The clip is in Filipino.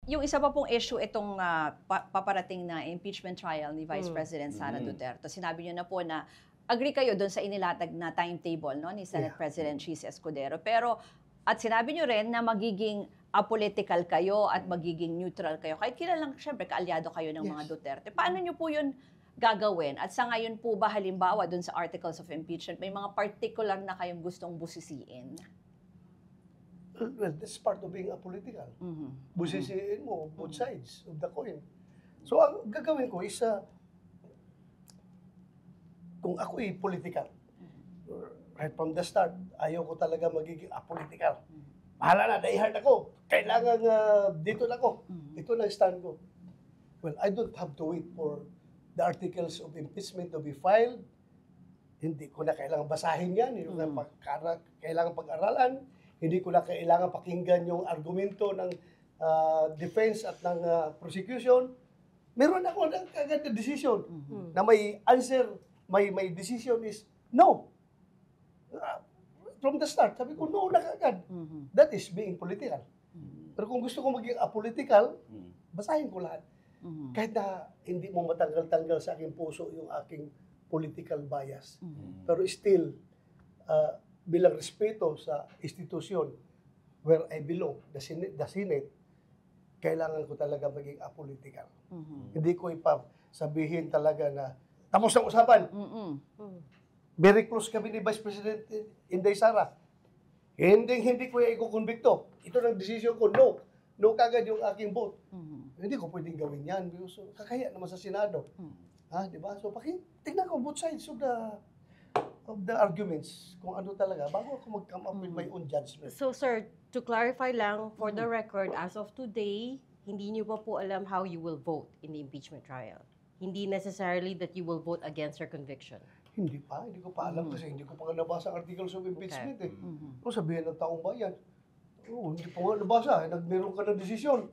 Yung isa pa pong issue itong paparating na impeachment trial ni Vice President Sara Duterte. Sinabi niyo na po na agree kayo doon sa inilatag na timetable, no, ni Senate President Cheese Escudero. Pero at sinabi niyo rin na magiging apolitical kayo at magiging neutral kayo. Kahit kilalang, syempre, kaalyado kayo ng mga Duterte. Paano niyo po yun gagawin? At sa ngayon po ba, halimbawa, doon sa articles of impeachment, may mga particular na kayong gustong busisiin? Well, that's part of being apolitical. Busisiin mo both sides of the coin. So, ang gagawin ko is, kung ako'y political, right from the start, ayaw ko talaga magiging apolitical. Bahala na, diehard ako. Kailangan dito na ako. Ito na stand ko. Well, I don't have to wait for the articles of impeachment to be filed. Hindi ko na kailangan basahin yan. Hindi ko na kailangan pag-aralan. Hindi ko na kailangan pakinggan yung argumento ng defense at ng prosecution. Meron ako ng kagad na decision na may answer, may decision is no. From the start, sabi ko, no na kagad. That is being political. Pero kung gusto ko maging apolitical, basahin ko lahat. Kahit na hindi mo matanggal-tanggal sa aking puso yung aking political bias. Pero still, bilang respeto sa institusyon where I belong, the Senate, kailangan ko talaga maging apolitical. Hindi ko sabihin talaga na tapos ang usapan. Very close kami ni Vice President Inday Sara. Hindi ko i-convicto. Ito ng decision ko, no. No kagad yung aking vote. Hindi ko pwedeng gawin yan. So, kakaya naman sa Senado. Di ba? So, tingnan ko both sides of the arguments, kung ano talaga, bago ako mag-come up with my own judgment. So, sir, to clarify lang, for the record, as of today, hindi niyo pa po alam how you will vote in the impeachment trial. Hindi necessarily that you will vote against your conviction. Hindi ko pa alam kasi hindi ko pa nga nabasa ang articles of impeachment Kung sabihin ng taong bayan, hindi pa nga nabasa, meron ka ng desisyon.